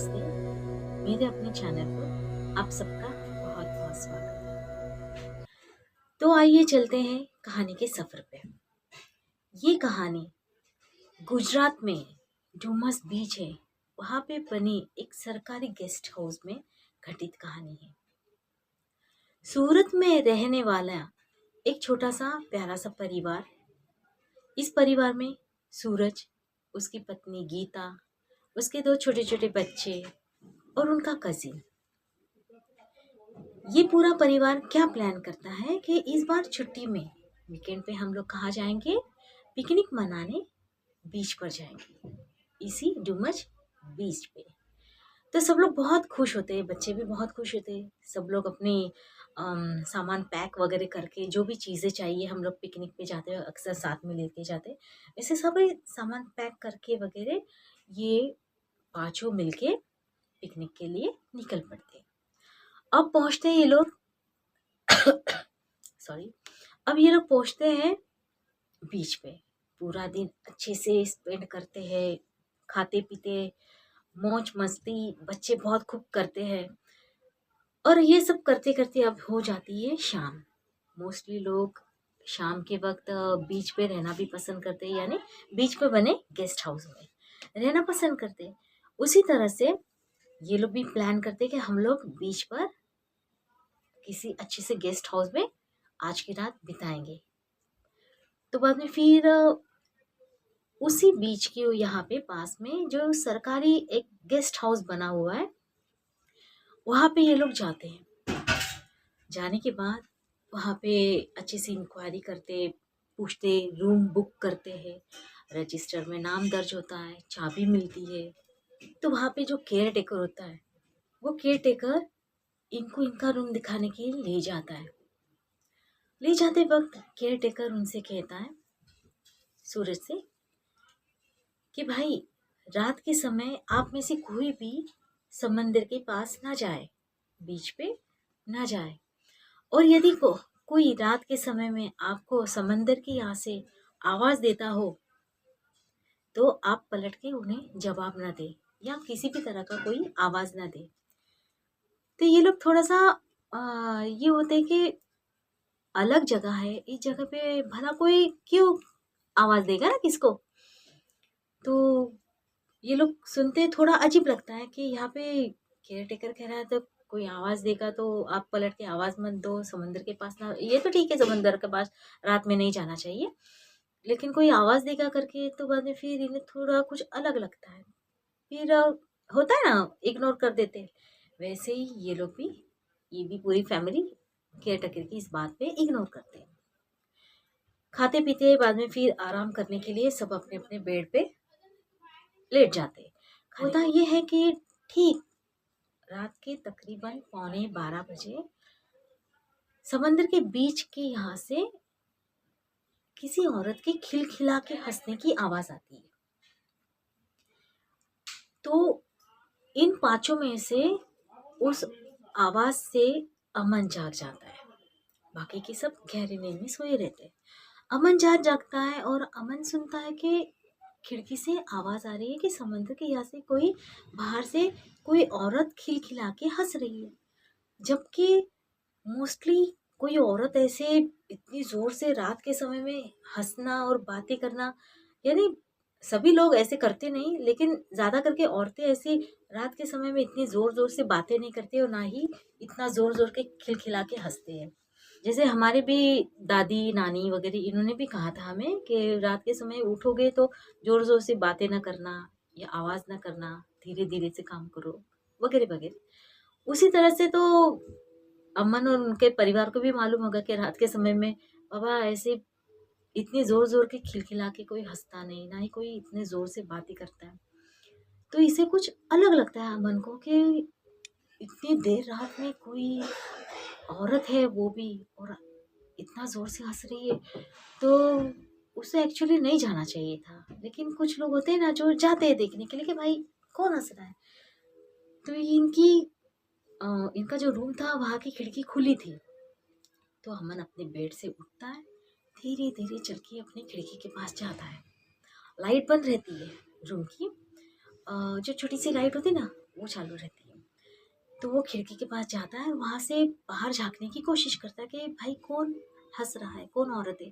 नमस्ते। मेरे अपने चैनल पर आप सबका बहुत बहुत स्वागत है। तो आइए चलते हैं कहानी के सफ़र पे। ये कहानी गुजरात में डूमस बीच है, वहाँ पे बनी एक सरकारी गेस्ट हाउस में घटित कहानी है। सूरत में रहने वाला एक छोटा सा प्यारा सा परिवार। इस परिवार में सूरज, उसकी पत्नी गीता, उसके 2 छोटे-छोटे बच्चे और उनका कजिन। ये पूरा परिवार क्या प्लान करता है कि इस बार छुट्टी में वीकेंड पे हम लोग कहाँ जाएंगे? पिकनिक मनाने बीच पर जाएंगे, इसी डुमच बीच पे। तो सब लोग बहुत खुश होते हैं, बच्चे भी बहुत खुश होते हैं। सब लोग अपने सामान पैक वगैरह करके, जो भी चीज़ें चाहिए, हम लोग पिकनिक पे जाते हैं अक्सर साथ में लेके जाते हैं। ऐसे सभी सामान पैक करके वगैरह ये पाँचों मिलके पिकनिक के लिए निकल पड़ते हैं। अब पहुंचते हैं ये लोग सॉरी अब ये लोग पहुंचते हैं बीच पे। पूरा दिन अच्छे से स्पेंड करते हैं, खाते पीते, मौज मस्ती बच्चे बहुत खूब करते हैं। और ये सब करते करते अब हो जाती है शाम। मोस्टली लोग शाम के वक्त बीच पे रहना भी पसंद करते हैं, यानी बीच पे बने गेस्ट हाउस में रहना पसंद करते हैं। उसी तरह से ये लोग भी प्लान करते हैं कि हम लोग बीच पर किसी अच्छे से गेस्ट हाउस में आज की रात बिताएंगे। तो बाद में फिर उसी बीच के यहाँ पे पास में जो सरकारी एक गेस्ट हाउस बना हुआ है, वहाँ पे ये लोग जाते हैं। जाने के बाद वहाँ पे अच्छे से इंक्वायरी करते, पूछते, रूम बुक करते हैं, रजिस्टर में नाम दर्ज होता है, चाबी मिलती है। तो वहाँ पे जो केयर टेकर होता है, वो केयर टेकर इनको इनका रूम दिखाने के लिए ले जाता है। ले जाते वक्त केयर टेकर उनसे कहता है, सूरज से, कि भाई रात के समय आप में से कोई भी समंदर के पास ना जाए, बीच पे ना जाए। और यदि कोई रात के समय में आपको समंदर की यहाँ से आवाज देता हो, तो आप पलट के उन्हें जवाब ना दे या किसी भी तरह का कोई आवाज ना दे। तो ये लोग थोड़ा सा ये होते हैं कि अलग जगह है, इस जगह पे भला कोई क्यों आवाज देगा ना किसको। तो ये लोग सुनते थोड़ा अजीब लगता है कि यहाँ पे केयर टेकर कह रहा है तो कोई आवाज देगा तो आप पलट के आवाज मत दो, समंदर के पास ना, ये तो ठीक है, समंदर के पास रात में नहीं जाना चाहिए, लेकिन कोई आवाज देगा करके तो बाद में फिर इन्हें थोड़ा कुछ अलग लगता है। फिर होता है ना, इग्नोर कर देते हैं। वैसे ही ये लोग भी, ये भी पूरी फैमिली केयर टेकर की इस बात पे इग्नोर करते हैं। खाते पीते बाद में फिर आराम करने के लिए सब अपने अपने बेड पे लेट जाते हैं। होता ये है कि ठीक रात के तकरीबन 11:45 बजे समंदर के बीच के यहाँ से किसी औरत के खिलखिला के हंसने की आवाज आती है। तो इन पांचों में से उस आवाज से अमन जाग जाता है। बाकी के सब गहरी नींद में सोए रहते हैं। अमन जागता है और अमन सुनता है कि खिड़की से आवाज आ रही है कि समंदर के यहाँ से कोई बाहर से कोई औरत खिलखिला के हंस रही है। जबकि मोस्टली कोई औरत ऐसे इतनी जोर से रात के समय में हंसना और बातें करना, यानी सभी लोग ऐसे करते नहीं, लेकिन ज्यादा करके औरतें ऐसे रात के समय में इतनी जोर जोर से बातें नहीं करती और ना ही इतना जोर जोर के खिलखिला के हंसते हैं। जैसे हमारे भी दादी नानी वगैरह इन्होंने भी कहा था हमें कि रात के समय उठोगे तो जोर जोर से बातें ना करना या आवाज ना करना, धीरे धीरे से काम करो वगैरह वगैरह। उसी तरह से तो अमन और उनके परिवार को भी मालूम होगा कि रात के समय में बाबा ऐसे इतनी जोर जोर के खिलखिला के कोई हंसता नहीं, ना ही कोई इतने जोर से बातें करता है। तो इसे कुछ अलग लगता है अमन को कि इतनी देर रात में कोई औरत है वो भी, और इतना जोर से हंस रही है। तो उसे एक्चुअली नहीं जाना चाहिए था, लेकिन कुछ लोग होते हैं ना जो जाते हैं देखने के लिए कि भाई कौन हंस रहा है। तो इनका जो रूम था वहाँ की खिड़की खुली थी। तो अमन अपने बेड से उठता है, धीरे धीरे चल के अपनी खिड़की के पास जाता है। लाइट बंद रहती है रूम की, जो छोटी सी लाइट होती है ना, वो चालू रहती है। तो वो खिड़की के पास जाता है, वहाँ से बाहर झाँकने की कोशिश करता है कि भाई कौन हँस रहा है, कौन औरत है।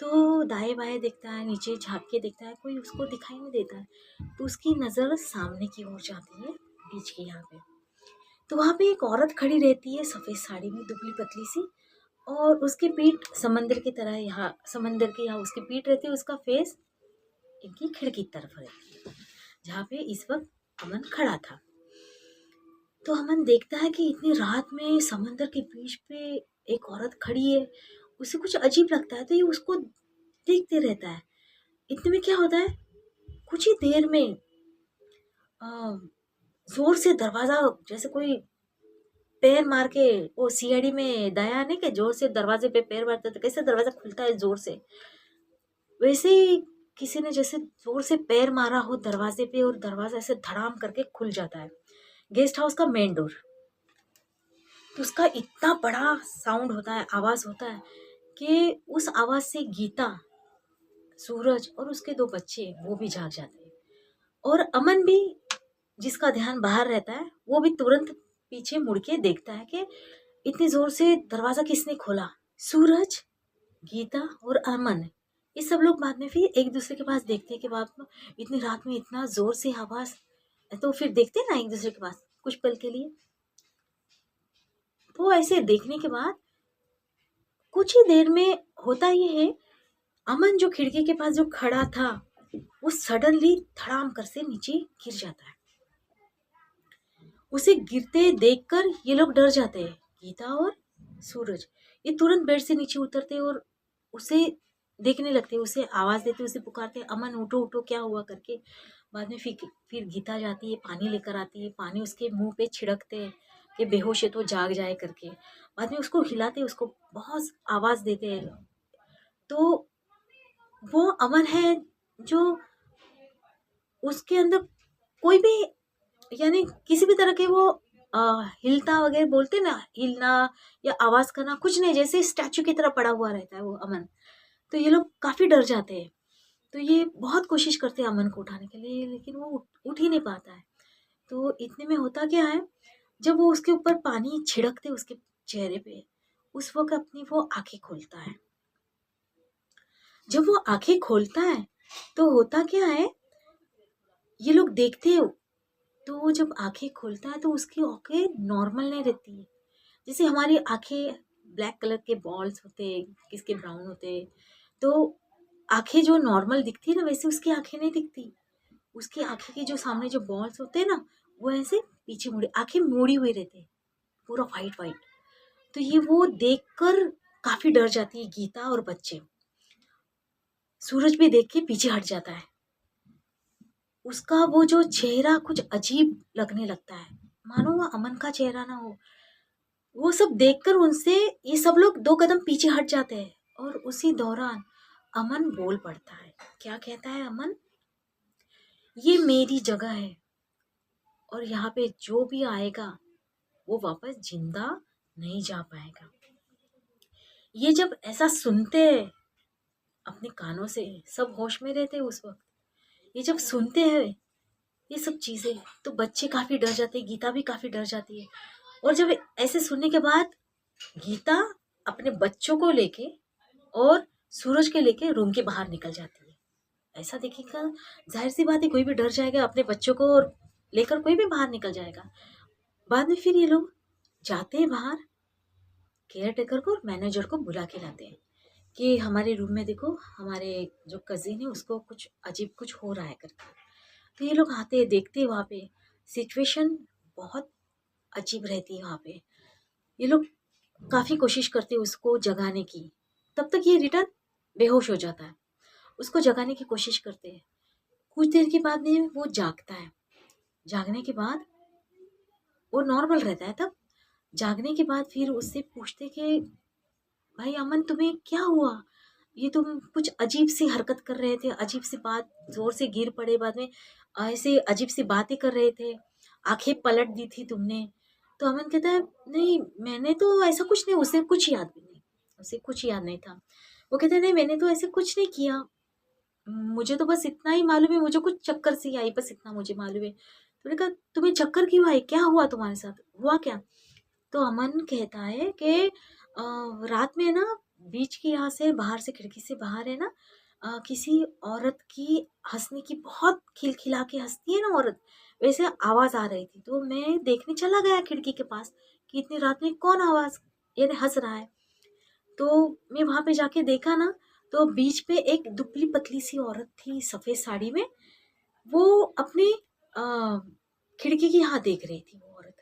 तो दाएँ-बाएँ देखता है, नीचे झाँक के देखता है, कोई उसको दिखाई नहीं देता है। तो उसकी नज़र सामने की ओर जाती है, बीच के यहाँ पे। तो वहाँ पे एक औरत खड़ी रहती है सफ़ेद साड़ी में, दुबली-पतली सी, और उसकी पीठ समंदर की तरह, यहाँ समंदर के यहाँ उसकी पीठ रहती है, उसका फेस इनकी खिड़की की तरफ रहती है, जहाँ पे इस वक़्त अमन खड़ा था। तो अमन देखता है कि इतनी रात में समंदर के बीच पे एक औरत खड़ी है, उसे कुछ अजीब लगता है, तो ये उसको देखते रहता है। इतने में क्या होता है, कुछ ही देर में अ, ज़ोर से दरवाज़ा, जैसे कोई पैर मार के, वो सीआईडी में दया नहीं के ज़ोर से दरवाज़े पे पैर मारता है तो कैसे दरवाज़ा खुलता है ज़ोर से, वैसे ही किसी ने जैसे ज़ोर से पैर मारा हो दरवाज़े पे और दरवाज़ा ऐसे धड़ाम करके खुल जाता है। गेस्ट हाउस का मेन डोर। तो उसका इतना बड़ा साउंड होता है, आवाज़ होता है कि उस आवाज़ से गीता, सूरज और उसके 2 बच्चे वो भी जाग जाते हैं। और अमन भी, जिसका ध्यान बाहर रहता है, वो भी तुरंत पीछे मुड़ के देखता है कि इतनी ज़ोर से दरवाज़ा किसने खोला? सूरज, गीता और अमन, ये सब लोग बाद में फिर एक-दूसरे के पास देखते हैं कि बाप रे! इतनी रात में इतना ज़ोर से आवाज़, तो फिर देखते हैं ना एक-दूसरे के पास कुछ पल के लिए। तो ऐसे देखने के बाद कुछ ही देर में होता ये है, अमन जो खिड़की के पास जो खड़ा था, वो सडनली धड़ाम कर से नीचे गिर जाता है। उसे गिरते देखकर ये लोग डर जाते हैं, गीता और सूरज। ये तुरंत बेड से नीचे उतरते हैं और उसे देखने लगते हैं, उसे आवाज़ देते, उसे पुकारते, अमन उठो उठो क्या हुआ करके। बाद में फिर गीता जाती है, पानी लेकर आती है, पानी उसके मुंह पे छिड़कते हैं कि बेहोश है तो जाग जाए करके। बाद में उसको हिलाते, उसको बहुत आवाज़ देते हैं। तो वो अमन है जो उसके अंदर कोई भी, यानी किसी भी तरह के वो हिलता वगैरह बोलते ना, हिलना या आवाज़ करना कुछ नहीं, जैसे स्टैचू की तरह पड़ा हुआ रहता है वो अमन। तो ये लोग काफ़ी डर जाते हैं। तो ये बहुत कोशिश करते हैं अमन को उठाने के लिए, लेकिन वो उठ ही नहीं पाता है। तो इतने में होता क्या है, जब वो उसके ऊपर पानी छिड़कते उसके चेहरे पे, उस वक़्त अपनी वो आँखें खोलता है। जब वो आँखें खोलता है, तो होता क्या है, ये लोग देखते हैं, तो वो जब आँखें खोलता है तो उसकी आँखें नॉर्मल नहीं रहती है। जैसे हमारी आँखें ब्लैक कलर के बॉल्स होते हैं, किसके ब्राउन होते हैं, तो आँखें जो नॉर्मल दिखती है ना, वैसे उसकी आँखें नहीं दिखती। उसकी आँखें के जो सामने जो बॉल्स होते हैं ना, वो ऐसे पीछे मुड़ी, आँखें मुड़ी हुई रहती है, पूरा व्हाइट-व्हाइट। तो ये वो देखकर काफ़ी डर जाती है गीता और बच्चे। सूरज भी देख के पीछे हट जाता है। उसका वो जो चेहरा कुछ अजीब लगने लगता है, मानो वो अमन का चेहरा ना हो। वो सब देखकर उनसे ये सब लोग 2 कदम पीछे हट जाते हैं, और उसी दौरान अमन बोल पड़ता है। क्या कहता है अमन? ये मेरी जगह है और यहाँ पे जो भी आएगा वो वापस जिंदा नहीं जा पाएगा। ये जब ऐसा सुनते हैं अपने कानों से, सब होश में रहते हैं उस वक्त, ये जब सुनते हैं ये सब चीजें, तो बच्चे काफी डर जाते हैं, गीता भी काफी डर जाती है। और जब ऐसे सुनने के बाद गीता अपने बच्चों को लेके और सूरज के लेके रूम के बाहर निकल जाती है। ऐसा देखिएगा, जाहिर सी बात है कोई भी डर जाएगा, अपने बच्चों को और लेकर कोई भी बाहर निकल जाएगा। बाद में फिर ये लोग जाते हैं बाहर, केयर टेकर को और मैनेजर को बुला के लाते हैं कि हमारे रूम में देखो, हमारे जो कजिन है उसको कुछ अजीब कुछ हो रहा है करके। तो ये लोग आते हैं, देखते हैं, वहाँ पे सिचुएशन बहुत अजीब रहती है वहाँ पे। ये लोग काफ़ी कोशिश करते हैं उसको जगाने की, तब तक ये रिटर्न बेहोश हो जाता है। उसको जगाने की कोशिश करते हैं, कुछ देर के बाद में वो जागता है। जागने के बाद वो नॉर्मल रहता है तब। जागने के बाद फिर उससे पूछते कि भाई अमन तुम्हें क्या हुआ? ये तुम कुछ अजीब सी हरकत कर रहे थे, अजीब सी बात, ज़ोर से गिर पड़े, बाद में ऐसे अजीब सी बातें कर रहे थे, आँखें पलट दी थी तुमने। तो अमन कहता है, नहीं मैंने तो ऐसा कुछ नहीं, उसे कुछ याद भी नहीं, उसे कुछ याद नहीं था। वो कहते हैं नहीं मैंने तो ऐसे कुछ नहीं किया, मुझे तो बस इतना ही मालूम है, मुझे कुछ चक्कर सी आई, बस इतना मुझे मालूम है। तो मैंने कहा तुम्हें चक्कर क्यों आई, क्या हुआ तुम्हारे साथ, हुआ क्या? तो अमन कहता है कि रात में ना बीच की यहाँ से बाहर से खिड़की से बाहर है ना, किसी औरत की हंसने की, बहुत खिलखिला के हंसती है ना औरत, वैसे आवाज आ रही थी। तो मैं देखने चला गया खिड़की के पास कि इतनी रात में कौन आवाज यानी हंस रहा है। तो मैं वहां पे जाके देखा ना, तो बीच पे एक दुबली पतली सी औरत थी सफेद साड़ी में, वो अपनी अ, खिड़की की यहाँ देख रही थी वो औरत।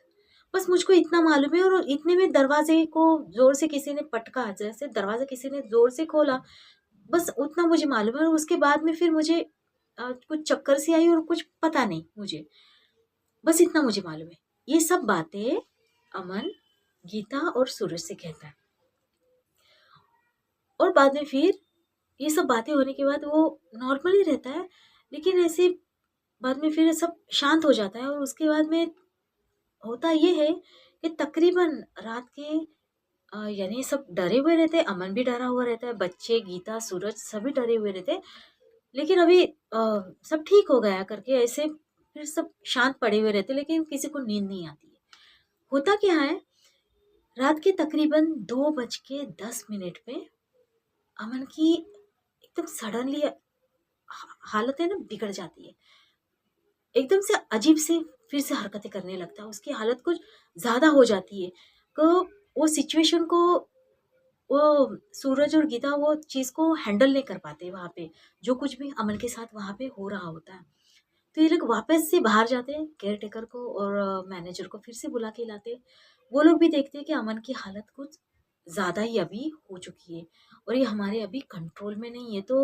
बस मुझको इतना मालूम है, और इतने में दरवाजे को जोर से किसी ने पटका, जैसे दरवाजा किसी ने जोर से खोला, बस उतना मुझे मालूम है। और उसके बाद में फिर मुझे कुछ चक्कर सी आई और कुछ पता नहीं मुझे, बस इतना मुझे मालूम है। ये सब बातें अमन गीता और सूरज से कहता है। और बाद में फिर ये सब बातें होने के बाद वो नॉर्मली रहता है, लेकिन ऐसे बाद में फिर सब शांत हो जाता है। और उसके बाद में होता ये है कि तकरीबन रात के यानी सब डरे हुए रहते हैं, अमन भी डरा हुआ रहता है, बच्चे गीता सूरज सभी डरे हुए रहते हैं। लेकिन अभी सब ठीक हो गया करके ऐसे फिर सब शांत पड़े हुए रहते, लेकिन किसी को नींद नहीं आती है। होता क्या है, रात के तकरीबन 2:10 पे अमन की एकदम सडनली हालत है ना बिगड़ जाती है, एकदम से अजीब से फिर से हरकतें करने लगता है, उसकी हालत कुछ ज्यादा हो जाती है। तो वो सिचुएशन को वो सूरज और गीता वो चीज को हैंडल नहीं कर पाते वहां पे, जो कुछ भी अमन के साथ वहां पे हो रहा होता है। तो ये लोग वापस से बाहर जाते हैं, केयर टेकर को और मैनेजर को फिर से बुला के लाते हैं। वो लोग भी देखते हैं कि अमन की हालत कुछ ज्यादा ही अभी हो चुकी है और ये हमारे अभी कंट्रोल में नहीं है। तो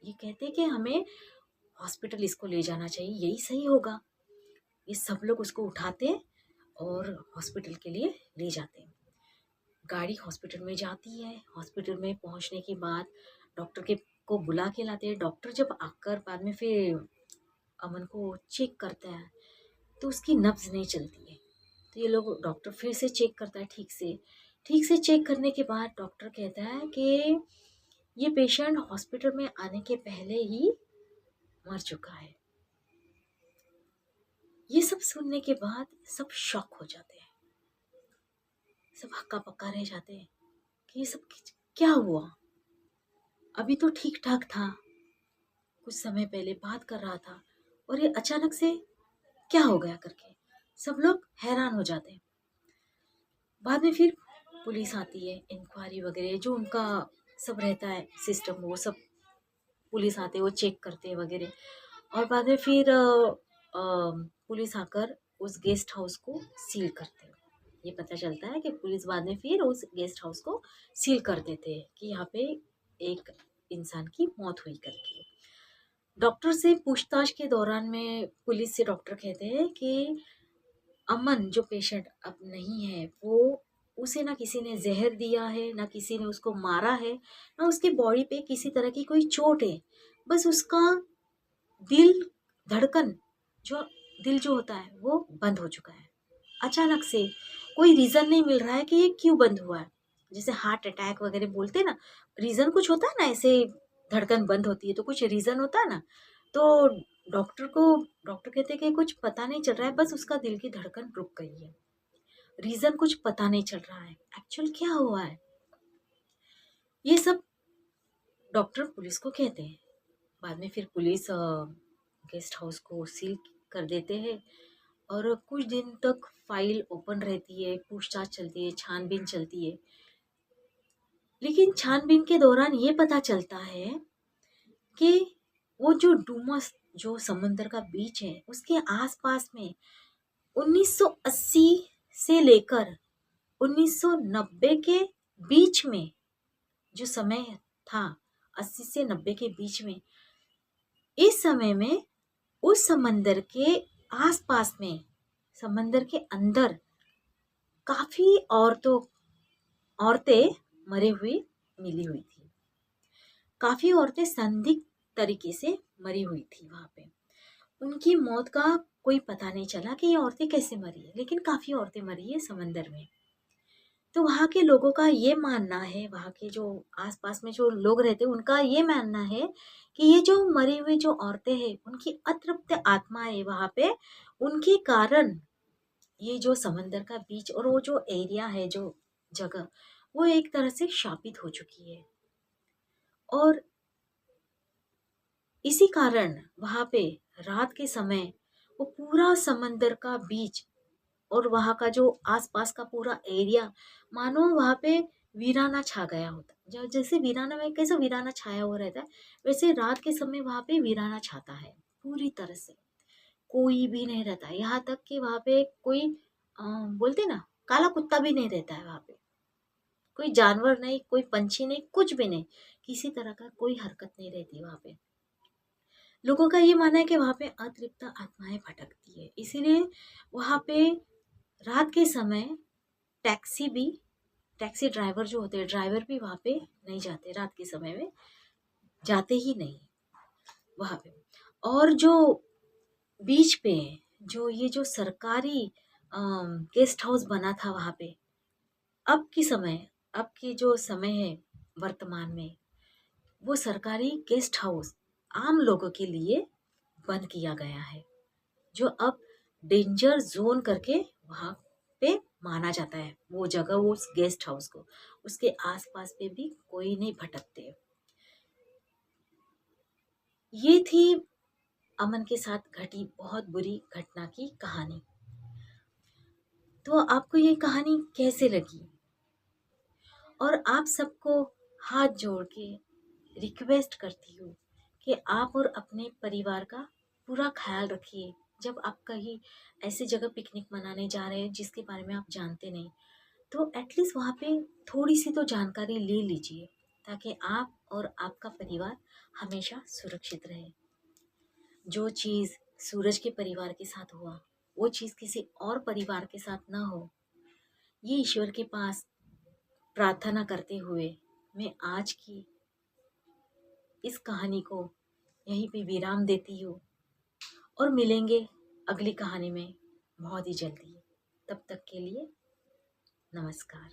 ये कहते हैं कि हमें हॉस्पिटल इसको ले जाना चाहिए, यही सही होगा। ये सब लोग उसको उठाते हैं और हॉस्पिटल के लिए ले जाते हैं। गाड़ी हॉस्पिटल में जाती है, हॉस्पिटल में पहुंचने के बाद डॉक्टर के को बुला के लाते हैं। डॉक्टर जब आकर बाद में फिर अमन को चेक करता है, तो उसकी नब्ज नहीं चलती है। तो ये लोग डॉक्टर फिर से चेक करता है ठीक से चेक करने के बाद डॉक्टर कहता है कि ये पेशेंट हॉस्पिटल में आने के पहले ही मर चुका है। ये सब सुनने के बाद सब शॉक हो जाते हैं, सब हक्का पक्का रह जाते हैं कि ये सब क्या हुआ, अभी तो ठीक ठाक था, कुछ समय पहले बात कर रहा था और ये अचानक से क्या हो गया करके सब लोग हैरान हो जाते हैं। बाद में फिर पुलिस आती है, इंक्वायरी वगैरह जो उनका सब रहता है सिस्टम, वो सब पुलिस आते हैं, वो चेक करते हैं वगैरह। और बाद में फिर पुलिस आकर उस गेस्ट हाउस को सील करते हैं। ये पता चलता है कि पुलिस बाद में फिर उस गेस्ट हाउस को सील कर देते हैं कि यहाँ पे एक इंसान की मौत हुई करके। डॉक्टर से पूछताछ के दौरान में पुलिस से डॉक्टर कहते हैं कि अमन जो पेशेंट अब नहीं है, वो उसे ना किसी ने जहर दिया है, ना किसी ने उसको मारा है, ना उसकी बॉडी पे किसी तरह की कोई चोट है। बस उसका दिल धड़कन जो दिल जो होता है वो बंद हो चुका है अचानक से। कोई रीजन नहीं मिल रहा है कि ये क्यों बंद हुआ है। जैसे हार्ट अटैक वगैरह बोलते हैं ना, रीजन कुछ होता है ना, ऐसे धड़कन बंद होती है तो कुछ रीजन होता है ना। तो डॉक्टर को डॉक्टर कहते हैं कि कुछ पता नहीं चल रहा है, बस उसका दिल की धड़कन रुक गई है, रीजन कुछ पता नहीं चल रहा है एक्चुअल क्या हुआ है। ये सब डॉक्टर पुलिस को कहते हैं। बाद में फिर पुलिस गेस्ट हाउस को सील कर देते हैं और कुछ दिन तक फाइल ओपन रहती है, पूछताछ चलती है, छानबीन चलती है। लेकिन छानबीन के दौरान ये पता चलता है कि वो जो डूमस जो समुंदर का बीच है उसके आसपास में 1980 से लेकर 1990 के बीच में जो समय था, 80 से 90 के बीच में, इस समय में उस समंदर के आसपास में, समंदर के अंदर काफी औरतें मरी हुई मिली हुई थी। काफी औरतें संदिग्ध तरीके से मरी हुई थी वहां पे। उनकी मौत का कोई पता नहीं चला कि ये औरतें कैसे मरी है, लेकिन काफी औरतें मरी है समंदर में। तो वहाँ के लोगों का ये मानना है, वहाँ के जो आस-पास में जो लोग रहते हैं, उनका ये मानना है कि ये जो मरी हुई जो औरतें हैं, उनकी अतृप्त आत्माएँ वहाँ पे, उनके कारण ये जो समंदर का बीच और वो जो एरिया है, जो जगह, वो एक तरह से शापित हो चुकी है। और इसी कारण वहाँ पे रात के समय वो पूरा समंदर का बीच और वहाँ का जो आसपास का पूरा एरिया, मानो वहाँ पे वीराना छा गया होता। जैसे वीराना में कैसा वीराना छाया हुआ रहता है, वैसे रात के समय वहाँ पे वीराना छाता है पूरी तरह से। कोई भी नहीं रहता है, यहाँ तक कि वहाँ पे कोई बोलते ना, काला कुत्ता भी नहीं रहता है वहाँ पे। कोई जानवर नहीं, कोई पंछी नहीं, कुछ भी नहीं, किसी तरह का कोई हरकत नहीं रहती वहाँ पे। लोगों का ये मानना है कि वहाँ पे अतृप्त आत्माएं भटकती है, इसीलिए वहाँ पे रात के समय टैक्सी भी, टैक्सी ड्राइवर जो होते हैं, ड्राइवर भी वहाँ पे नहीं जाते, रात के समय में जाते ही नहीं वहाँ पे। और जो बीच पे जो ये जो सरकारी गेस्ट हाउस बना था वहाँ पे, अब की समय, अब की जो समय है वर्तमान में, वो सरकारी गेस्ट हाउस आम लोगों के लिए बंद किया गया है, जो अब डेंजर जोन करके वहाँ पे माना जाता है वो जगह, वो उस गेस्ट हाउस को। उसके आसपास पे भी कोई नहीं भटकते। ये थी अमन के साथ घटी बहुत बुरी घटना की कहानी। तो आपको ये कहानी कैसे लगी? और आप सबको हाथ जोड़ के रिक्वेस्ट करती हूँ कि आप और अपने परिवार का पूरा ख्याल रखिए। जब आप कहीं ऐसी जगह पिकनिक मनाने जा रहे हैं जिसके बारे में आप जानते नहीं, तो एटलीस्ट वहाँ पे थोड़ी सी तो जानकारी ले लीजिए, ताकि आप और आपका परिवार हमेशा सुरक्षित रहे। जो चीज़ सूरज के परिवार के साथ हुआ, वो चीज़ किसी और परिवार के साथ ना हो, ये ईश्वर के पास प्रार्थना करते हुए मैं आज की इस कहानी को यहीं पे विराम देती हूँ, और मिलेंगे अगली कहानी में बहुत ही जल्दी। तब तक के लिए नमस्कार।